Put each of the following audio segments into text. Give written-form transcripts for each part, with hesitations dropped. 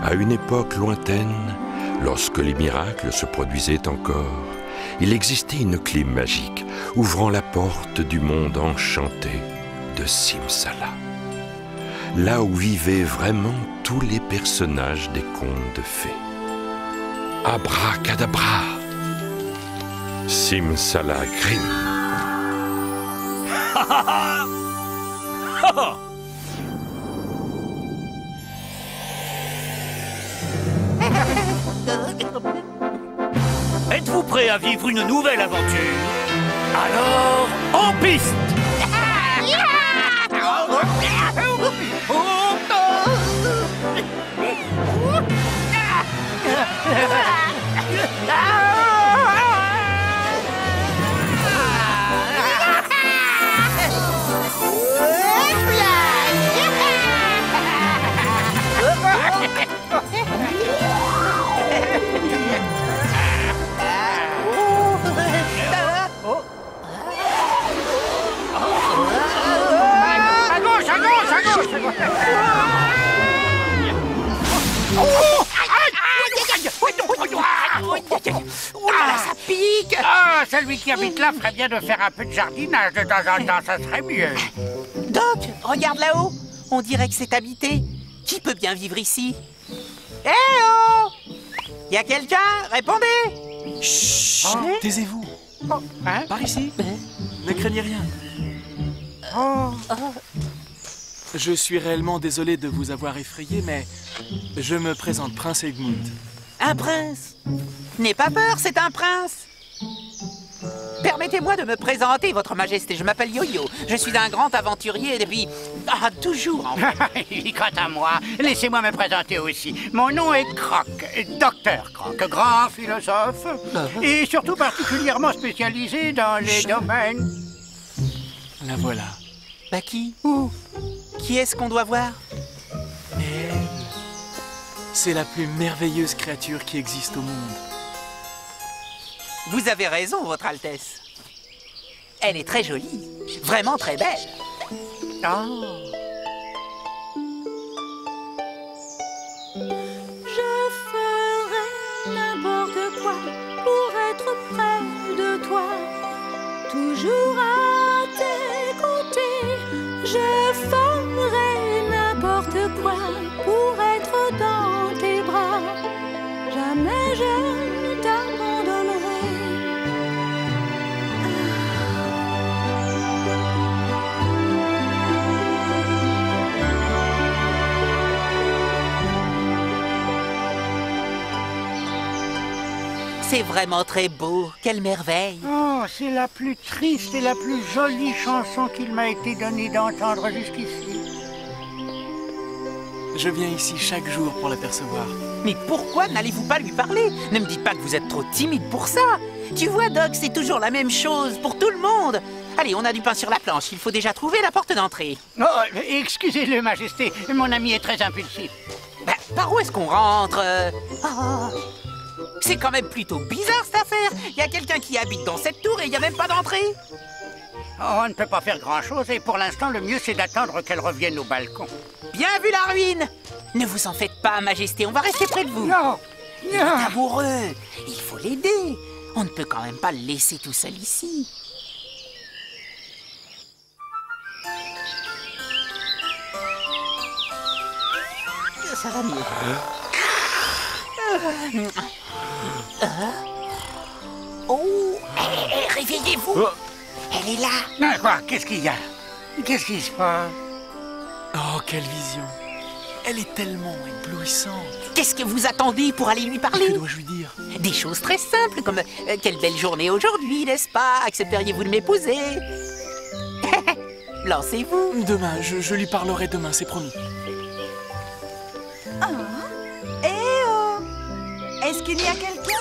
À une époque lointaine, lorsque les miracles se produisaient encore, il existait une clé magique ouvrant la porte du monde enchanté de Simsala. Là où vivaient vraiment tous les personnages des contes de fées. Abracadabra! Simsala Grim. Êtes-vous prêt à vivre une nouvelle aventure? Alors, en piste! Ça pique! Ah, celui qui habite là ferait bien de faire un peu de jardinage de temps en temps, ça serait mieux. Doc, regarde là-haut. On dirait que c'est habité. Qui peut bien vivre ici? Eh oh! Y a quelqu'un? Répondez! Chut! Taisez-vous. Hein? Par ici. Ne craignez rien. Je suis réellement désolé de vous avoir effrayé, mais je me présente Prince Egmont. Un prince? N'aie pas peur, c'est un prince. Permettez-moi de me présenter, Votre Majesté. Je m'appelle Yo-Yo. Je suis un grand aventurier depuis... toujours en fait. Quant à moi, laissez-moi me présenter aussi. Mon nom est Croc, Docteur Croc, grand philosophe, et surtout particulièrement spécialisé dans les domaines... La voilà. Bah qui? Où? Qui est-ce qu'on doit voir? Elle. C'est la plus merveilleuse créature qui existe au monde. Vous avez raison, Votre Altesse. Elle est très jolie, vraiment très belle. Oh. Je ferai n'importe quoi pour être près de toi, toujours à tes côtés. Je ferai n'importe quoi pour être dans tes bras. Jamais je ne t'abandonnerai. C'est vraiment très beau, quelle merveille. Oh, c'est la plus triste et la plus jolie chanson qu'il m'a été donné d'entendre jusqu'ici. Je viens ici chaque jour pour l'apercevoir. Mais pourquoi n'allez-vous pas lui parler? Ne me dites pas que vous êtes trop timide pour ça. Tu vois, Doc, c'est toujours la même chose pour tout le monde. Allez, on a du pain sur la planche, il faut déjà trouver la porte d'entrée. Oh, excusez-le, Majesté, mon ami est très impulsif. Bah, par où est-ce qu'on rentre? C'est quand même plutôt bizarre cette affaire. Il y a quelqu'un qui habite dans cette tour et il n'y a même pas d'entrée. On ne peut pas faire grand-chose et pour l'instant, le mieux c'est d'attendre qu'elle revienne au balcon. Bien vu la ruine. Ne vous en faites pas, Majesté, on va rester près de vous. Non, Il est amoureux, il faut l'aider. On ne peut quand même pas le laisser tout seul ici. Ça va mieux. Oh, réveillez-vous. Elle est là. Quoi? Qu'est-ce qu'il y a? Qu'est-ce qui se passe? Oh, quelle vision! Elle est tellement éblouissante. Qu'est-ce que vous attendez pour aller lui Que parler? dois-je lui dire? Des choses très simples comme quelle belle journée aujourd'hui, n'est-ce pas? Accepteriez-vous de m'épouser? Lancez-vous. Demain, je lui parlerai demain, c'est promis. Eh oh! Est-ce qu'il y a quelqu'un?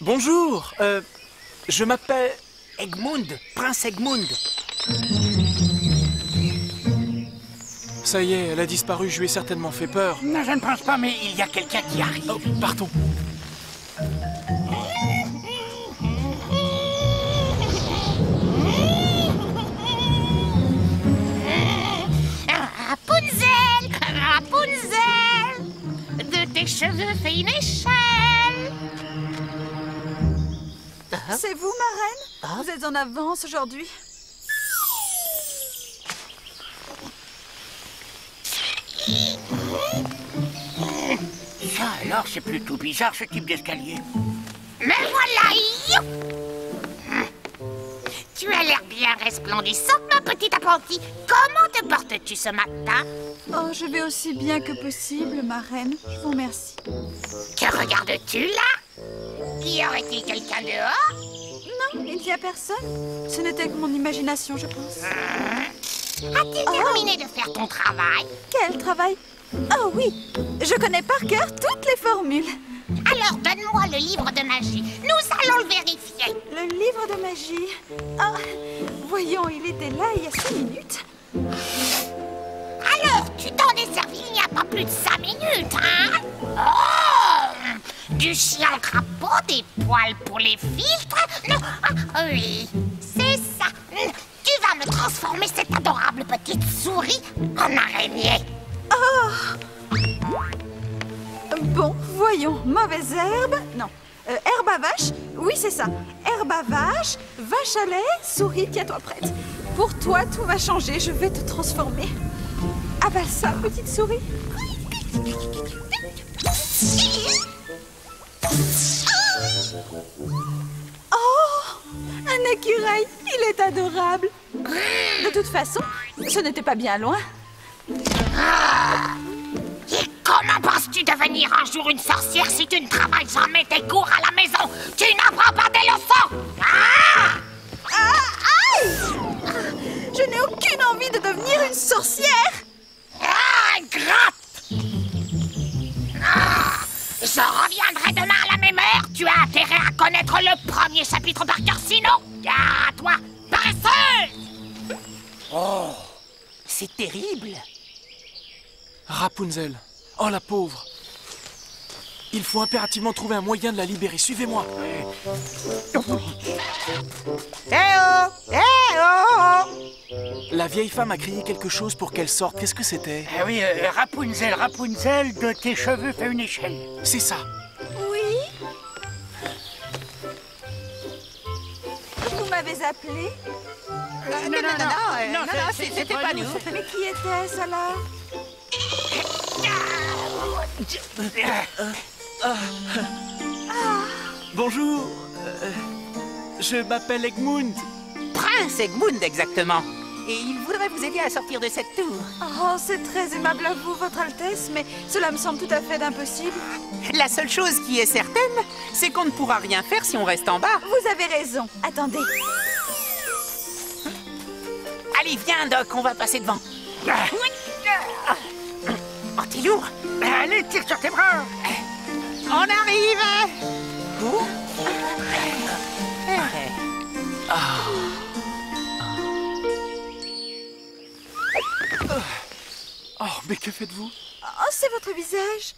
Bonjour, je m'appelle... Egmont, Prince Egmont. Ça y est, elle a disparu, je lui ai certainement fait peur. Non, je ne pense pas, mais il y a quelqu'un qui arrive. Oh, pardon. une échelle. C'est vous, ma reine? Vous êtes en avance aujourd'hui. Ça alors, c'est plutôt bizarre ce type d'escalier. Me voilà. Tu as l'air bien resplendissante, ma petite apprentie. Comment te portes-tu ce matin? Oh, je vais aussi bien que possible, ma reine. Je vous remercie. Que regardes-tu là? Y aurait-il quelqu'un dehors? Non, il n'y a personne. Ce n'était que mon imagination, je pense. As-tu terminé de faire ton travail? Quel travail? Oh oui, je connais par cœur toutes les formules. Alors donne-moi le livre de magie. Nous allons le vérifier. Le livre de magie. Ah, voyons, il était là il y a 5 minutes. Alors, tu t'en es servi il n'y a pas plus de 5 minutes, hein? Oh! Du chien crapaud, des poils pour les filtres? Non, ah, oui, c'est ça. Tu vas me transformer cette adorable petite souris en araignée. Oh! Bon, voyons. Mauvaise herbe. Non. Herbe à vache. Oui, c'est ça. Herbe à vache, vache à lait, souris, tiens-toi prête. Pour toi, tout va changer. Je vais te transformer. Avale ça, petite souris. Oh! Un écureuil. Il est adorable. De toute façon, ce n'était pas bien loin. Et comment penses-tu devenir un jour une sorcière si tu ne travailles jamais tes cours à la maison? Tu n'apprends pas des leçons! Ah! Aïe! Je n'ai aucune envie de devenir une sorcière! Ah, gratte! Ah, je reviendrai demain à la même heure. Tu as intérêt à connaître le premier chapitre par cœur, sinon... Ah, toi, paresseuse! Oh, c'est terrible. Rapunzel. Oh, la pauvre. Il faut impérativement trouver un moyen de la libérer. Suivez-moi. Eh oh! Eh oh! La vieille femme a crié quelque chose pour qu'elle sorte. Qu'est-ce que c'était? Ah oui, Rapunzel, Rapunzel, de tes cheveux fais une échelle. C'est ça. Oui? Vous m'avez appelé? Non, c'était pas nous. Mais qui était-ce alors? Bonjour. Je m'appelle Egmont. Prince Egmont, exactement. Et il voudrait vous aider à sortir de cette tour. Oh, c'est très aimable à vous, Votre Altesse, mais cela me semble tout à fait impossible. La seule chose qui est certaine, c'est qu'on ne pourra rien faire si on reste en bas. Vous avez raison. Attendez. Allez, viens, Doc, on va passer devant. Oh, t'es lourd. Allez, tire sur tes bras. On arrive. Oh. Oh, mais que faites-vous? Oh, c'est votre visage.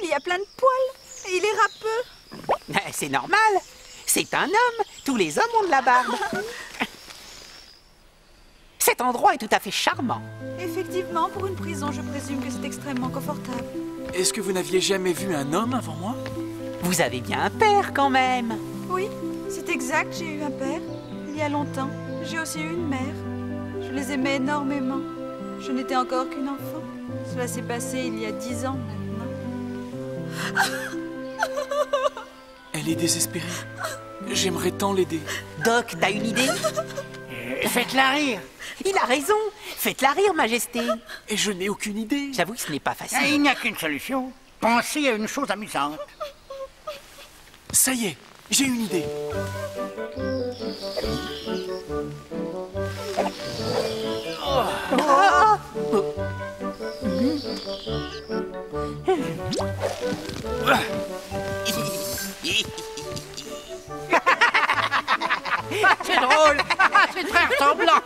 Il y a plein de poils. Et il est râpeux. C'est normal. C'est un homme. Tous les hommes ont de la barbe. Cet endroit est tout à fait charmant. Effectivement, pour une prison, je présume que c'est extrêmement confortable. Est-ce que vous n'aviez jamais vu un homme avant moi? Vous avez bien un père quand même. Oui, c'est exact, j'ai eu un père. Il y a longtemps. J'ai aussi eu une mère. Je les aimais énormément. Je n'étais encore qu'une enfant. Cela s'est passé il y a 10 ans maintenant. Elle est désespérée. J'aimerais tant l'aider. Doc, t'as une idée? Faites-la rire. Il a raison. Faites-la rire, Majesté. Et je n'ai aucune idée. J'avoue que ce n'est pas Il facile. n'y a qu'une solution. Pensez à une chose amusante. Ça y est, j'ai une idée. C'est drôle. C'est très ressemblant.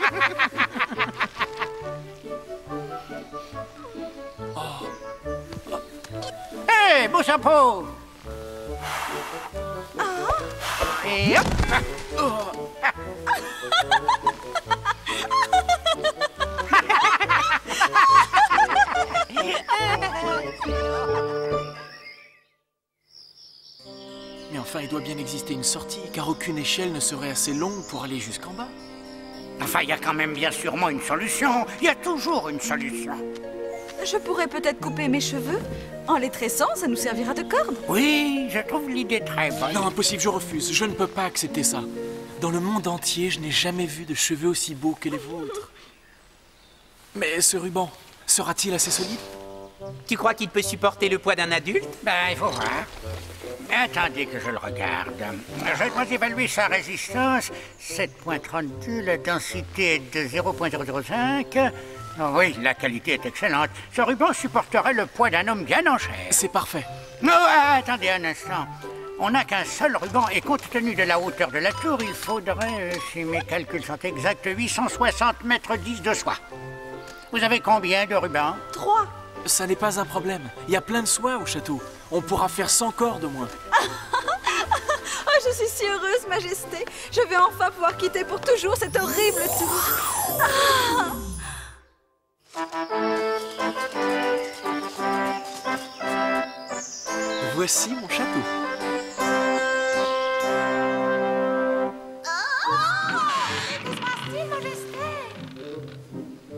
Hé, beau chapeau. Et hop. bien exister une sortie, car aucune échelle ne serait assez longue pour aller jusqu'en bas. Enfin, il y a quand même bien sûrement une solution. Il y a toujours une solution. Je pourrais peut-être couper mes cheveux. En les tressant, ça nous servira de corde. Oui, je trouve l'idée très bonne. Non, impossible, je refuse. Je ne peux pas accepter ça. Dans le monde entier, je n'ai jamais vu de cheveux aussi beaux que les vôtres. Mais ce ruban, sera-t-il assez solide? Tu crois qu'il peut supporter le poids d'un adulte? Ben, il faut voir. Attendez que je le regarde. Je dois évaluer sa résistance. 7.32, la densité est de 0.005. Oh oui, la qualité est excellente. Ce ruban supporterait le poids d'un homme bien en chair. C'est parfait. Non, attendez un instant. On n'a qu'un seul ruban et compte tenu de la hauteur de la tour, il faudrait, si mes calculs sont exacts, 860 mètres 10 de soie. Vous avez combien de rubans? 3. Ça n'est pas un problème. Il y a plein de soie au château. On pourra faire 100 cordes au moins. Oh, je suis si heureuse, Majesté. Je vais enfin pouvoir quitter pour toujours cette horrible tour. Voici mon château.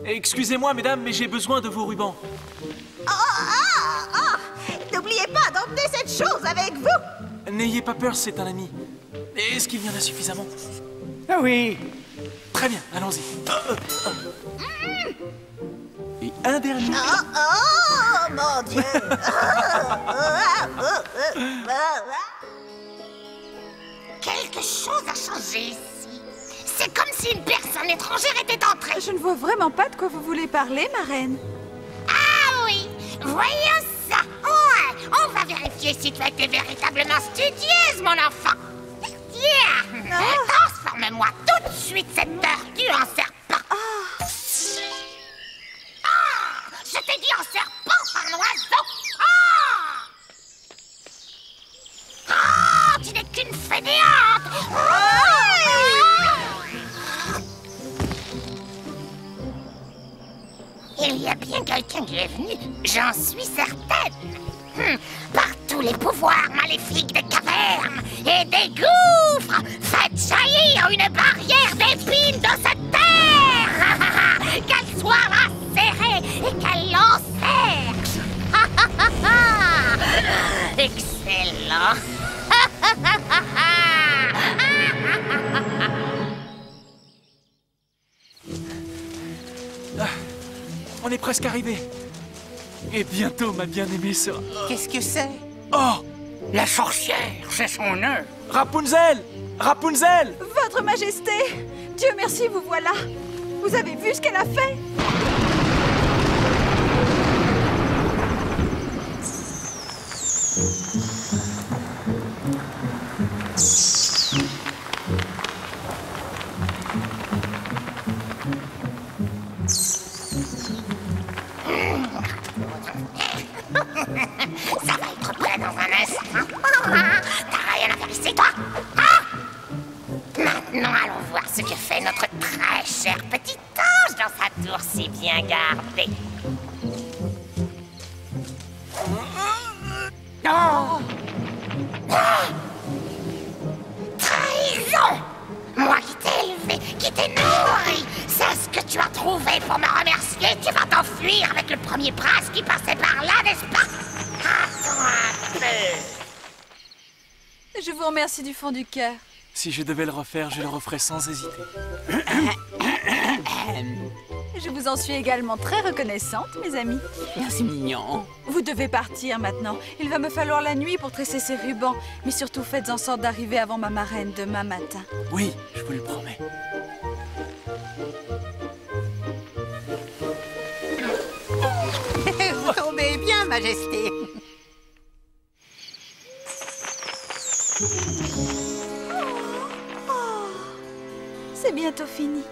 Excusez-moi, mesdames, mais j'ai besoin de vos rubans. N'oubliez pas d'emmener cette chose avec vous. N'ayez pas peur, c'est un ami. Est-ce qu'il y en a suffisamment? Ah oui. Très bien, allons-y. Et un dernier. Oh, mon Dieu. Quelque chose a changé ici. C'est comme si une personne étrangère était entrée. Je ne vois vraiment pas de quoi vous voulez parler, ma reine. Ah oui, voyons ça. Ouais, on va vérifier si tu as été véritablement studieuse, mon enfant. Tiens, transforme-moi tout de suite cette tortue en serpent. Je t'ai dit en serpent, par l'oiseau. Tu n'es qu'une fainéante. Il y a bien quelqu'un qui est venu, j'en suis certaine. Par tous les pouvoirs maléfiques des cavernes et des gouffres, faites jaillir une barrière d'épines de cette terre. Qu'elle soit lacérée et qu'elle l'encercle. Excellent. On est presque arrivé. Et bientôt, ma bien-aimée sera... Qu'est-ce que c'est? Oh! La sorcière, c'est son œuvre. Rapunzel! Rapunzel! Votre Majesté! Dieu merci, vous voilà. Vous avez vu ce qu'elle a fait? Ça va être prêt dans un instant. T'as rien à faire ici, toi? Maintenant, allons voir ce que fait notre très cher petit ange dans sa tour si bien gardée. Oh! Trahison! Moi qui t'ai élevé, qui t'ai nourri, c'est ce que tu as trouvé pour me remercier. Tu vas t'enfuir avec le premier prince qui passait par là, n'est-ce pas? Attends un peu. Je vous remercie du fond du cœur. Si je devais le refaire, je le referais sans hésiter. Je vous en suis également très reconnaissante, mes amis. C'est mignon. Vous devez partir maintenant. Il va me falloir la nuit pour tresser ces rubans. Mais surtout, faites en sorte d'arriver avant ma marraine demain matin. Oui, je vous le promets. Vous tombez bien, Majesté. C'est bientôt fini.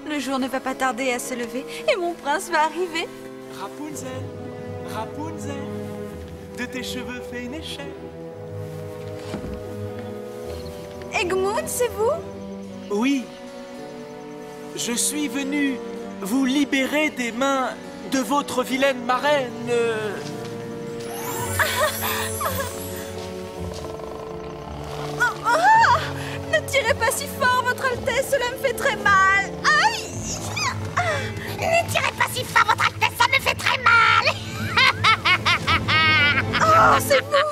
Le jour ne va pas tarder à se lever et mon prince va arriver. Rapunzel, Rapunzel, de tes cheveux fait une échelle. Egmont, c'est vous? Oui, je suis venu vous libérer des mains de votre vilaine marraine. tirez pas si fort, Votre Altesse, cela me fait très mal. Aïe! Ne tirez pas si fort, Votre Altesse, ça me fait très mal. Oh, c'est vous!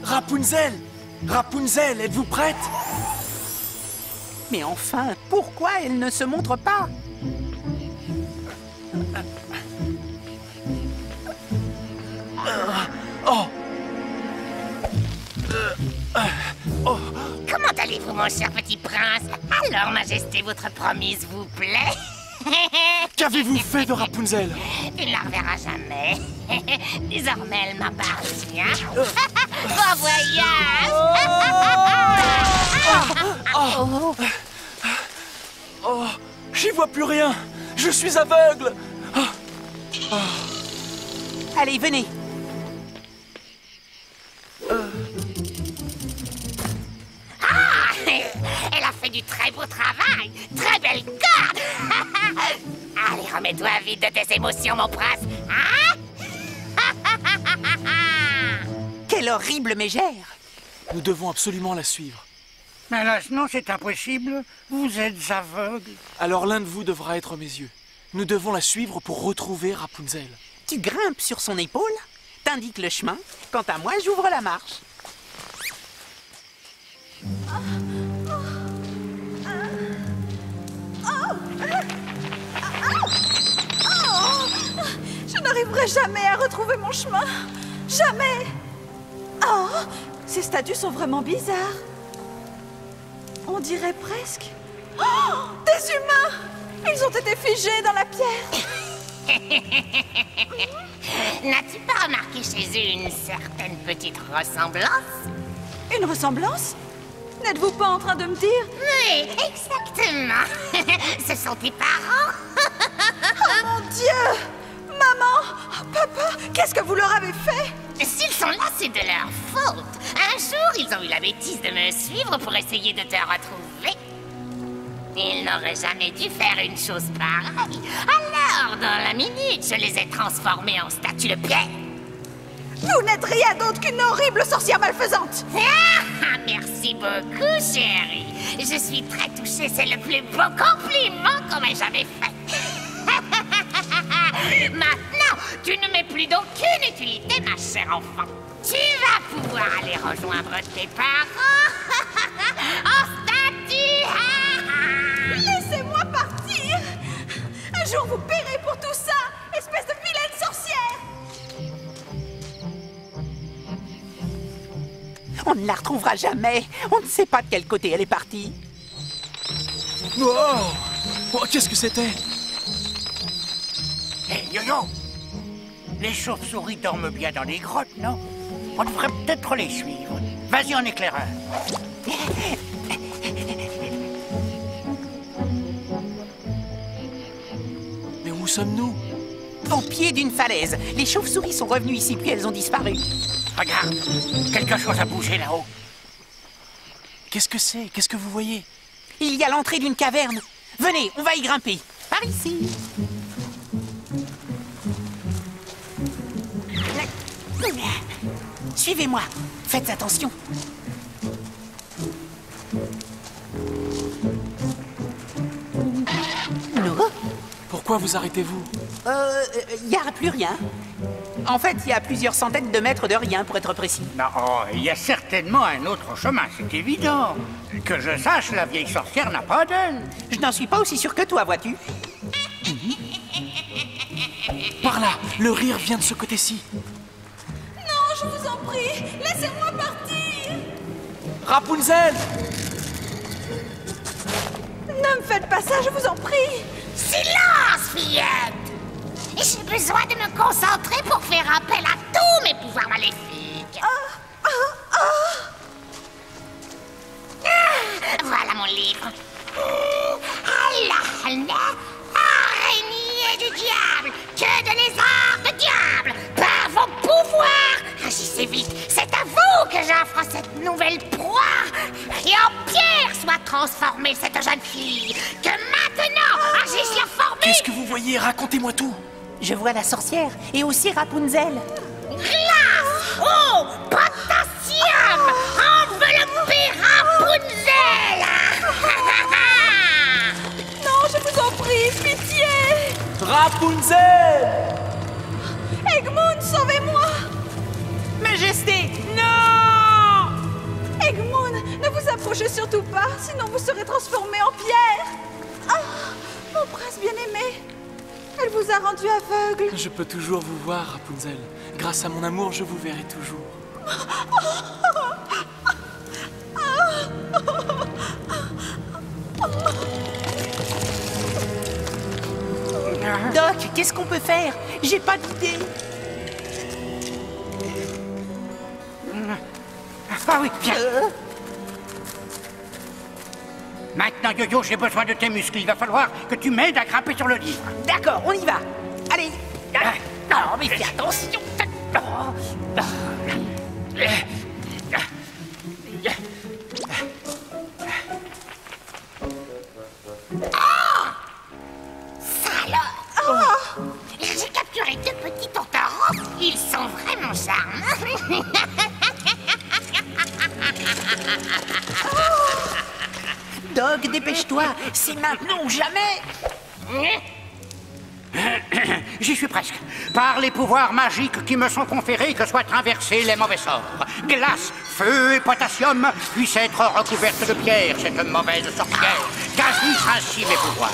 Rapunzel! Rapunzel, êtes-vous prête? Mais enfin, pourquoi elle ne se montre pas? Oh! Comment allez-vous, mon cher petit prince? Alors, Majesté, votre promise vous plaît? Qu'avez-vous fait de Rapunzel? Tu ne la reverras jamais. Désormais, elle m'appartient. Bon voyage! Oh, j'y vois plus rien! Je suis aveugle! Allez, venez. Elle a fait du très beau travail. Très belle corde. Allez, remets-toi vite de tes émotions, mon prince. Hein? Quelle horrible mégère! Nous devons absolument la suivre. Mais là, non, c'est impossible. Vous êtes aveugle. Alors l'un de vous devra être mes yeux. Nous devons la suivre pour retrouver Rapunzel. Tu grimpes sur son épaule, t'indiques le chemin. Quant à moi, j'ouvre la marche. Je n'arriverai jamais à retrouver mon chemin. Jamais. Oh, ces statues sont vraiment bizarres. On dirait presque... Oh, des humains! Ils ont été figés dans la pierre. N'as-tu pas remarqué chez eux une certaine petite ressemblance? Une ressemblance? N'êtes-vous pas en train de me dire... Oui, exactement. Ce sont tes parents. Oh mon Dieu! Maman! Papa! Qu'est-ce que vous leur avez fait? S'ils sont là, c'est de leur faute. Un jour, ils ont eu la bêtise de me suivre pour essayer de te retrouver. Ils n'auraient jamais dû faire une chose pareille. Alors, dans la minute, je les ai transformés en statues de pierre. Vous n'êtes rien d'autre qu'une horrible sorcière malfaisante! Ah, merci beaucoup, chérie. Je suis très touchée, c'est le plus beau compliment qu'on m'ait jamais fait. Maintenant, tu ne m'es plus d'aucune utilité, ma chère enfant. Tu vas pouvoir aller rejoindre tes parents en statue. Laissez-moi partir! Un jour, vous paierez pour tout ça, espèce de vilaine sorcière! On ne la retrouvera jamais. On ne sait pas de quel côté elle est partie. Oh, qu'est-ce que c'était? Hé, Yo-Yo! Les chauves-souris dorment bien dans les grottes, non? On devrait peut-être les suivre. Vas-y en éclaireur. Mais où sommes-nous? Au pied d'une falaise. Les chauves-souris sont revenues ici, puis elles ont disparu. Regarde, quelque chose a bougé là-haut. Qu'est-ce que c'est? Qu'est-ce que vous voyez? Il y a l'entrée d'une caverne. Venez, on va y grimper. Par ici. Suivez-moi. Faites attention. Pourquoi vous arrêtez-vous? Il n'y a plus rien. En fait, il y a plusieurs centaines de mètres de rien, pour être précis. Non, oh, il y a certainement un autre chemin, c'est évident. Que je sache, la vieille sorcière n'a pas d'aile. Je n'en suis pas aussi sûr que toi, vois-tu. Par là, le rire vient de ce côté-ci. Non, je vous en prie, laissez-moi partir! Rapunzel! Ne me faites pas ça, je vous en prie! Silence, fillette! J'ai besoin de me concentrer pour faire appel à tous mes pouvoirs maléfiques. Voilà mon livre. Allah, araignée du diable, que de lézards de diable, par vos pouvoirs, agissez vite, c'est à vous que j'offre cette nouvelle proie, et en pierre soit transformée cette jeune fille, que maintenant agisse la formule. Qu'est-ce que vous voyez? Racontez-moi tout. Je vois la sorcière et aussi Rapunzel. Glace, eau, potassium, enveloppez Rapunzel. Non, je vous en prie, pitié! Rapunzel! Egmont, sauvez-moi! Majesté, non! Egmont, ne vous approchez surtout pas, sinon vous serez transformé en pierre! Ah, mon prince bien-aimé! Elle vous a rendu aveugle! Je peux toujours vous voir, Rapunzel. Grâce à mon amour, je vous verrai toujours. Doc, qu'est-ce qu'on peut faire? J'ai pas d'idée. Ah oui, viens. Maintenant, Yo-Yo, j'ai besoin de tes muscles. Il va falloir que tu m'aides à grimper sur le livre. D'accord, on y va. Allez. Non, mais fais attention. J'ai capturé 2 petits tourtereaux. Ils sont vraiment charmants. Doc, dépêche-toi. C'est maintenant ou jamais. J'y suis presque. Par les pouvoirs magiques qui me sont conférés, que soient inversés les mauvais sorts. Glace, feu et potassium puissent être recouvertes de pierre, cette mauvaise sorcière. Qu'agissent ainsi mes pouvoirs.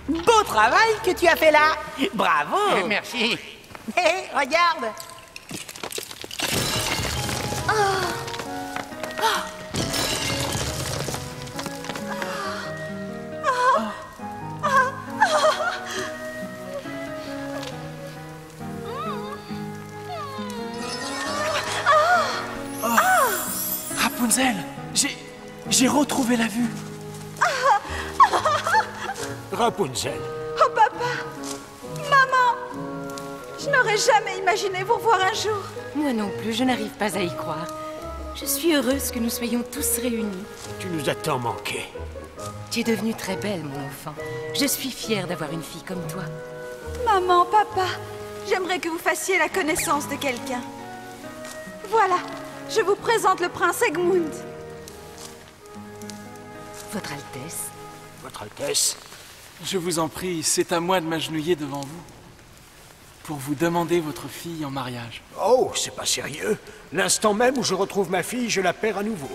Beau travail que tu as fait là. Bravo. Merci. Hé, regarde. Rapunzel, j'ai retrouvé la vue. Rapunzel. Oh papa! Maman! Je n'aurais jamais imaginé vous revoir un jour. Moi non plus, je n'arrive pas à y croire. Je suis heureuse que nous soyons tous réunis. Tu nous as tant manqué. Tu es devenue très belle, mon enfant. Je suis fière d'avoir une fille comme toi. Maman, papa, j'aimerais que vous fassiez la connaissance de quelqu'un. Voilà, je vous présente le prince Egmont. Votre Altesse. Votre Altesse. Je vous en prie, c'est à moi de m'agenouiller devant vous. Pour vous demander votre fille en mariage. Oh, c'est pas sérieux. L'instant même où je retrouve ma fille, je la perds à nouveau.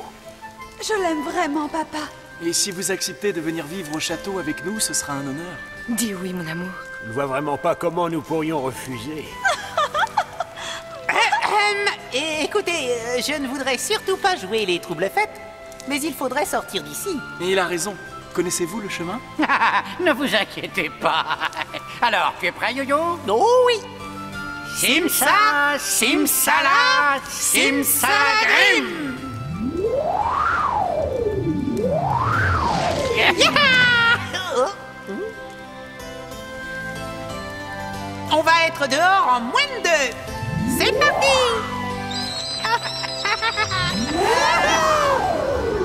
Je l'aime vraiment, papa. Et si vous acceptez de venir vivre au château avec nous, ce sera un honneur. Dis oui, mon amour. Je ne vois vraiment pas comment nous pourrions refuser. Et écoutez, je ne voudrais surtout pas jouer les troubles fêtes, mais il faudrait sortir d'ici. Et il a raison. Connaissez-vous le chemin? Ne vous inquiétez pas. Alors, tu es prêt, Yo-Yo? Oh oui. Simsa, simsala, simsalagrim. On va être dehors en moins de 2. C'est parti.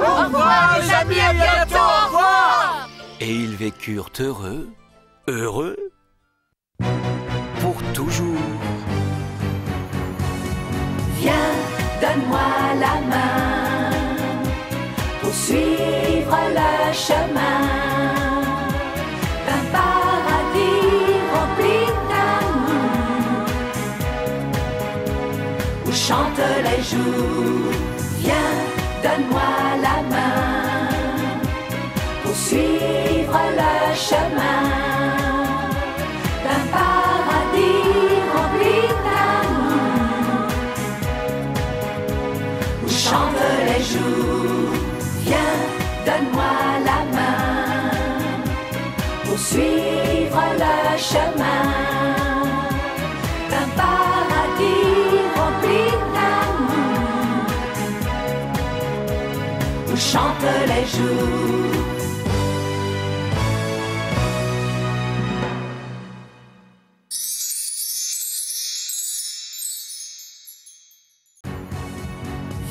Au revoir, les amis, à bientôt, au revoir. Et ils vécurent heureux, heureux, pour toujours. Viens, donne-moi la main pour suivre le chemin d'un paradis rempli d'amour où chantent les jours. Viens, donne-moi la main pour suivre le chemin d'un paradis rempli d'amour où chantent les jours. Viens, donne-moi la main pour suivre le chemin d'un paradis rempli d'amour où chantent les jours.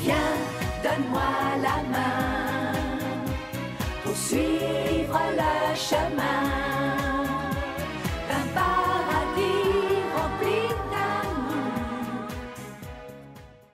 Viens, donne-moi la main pour suivre le chemin.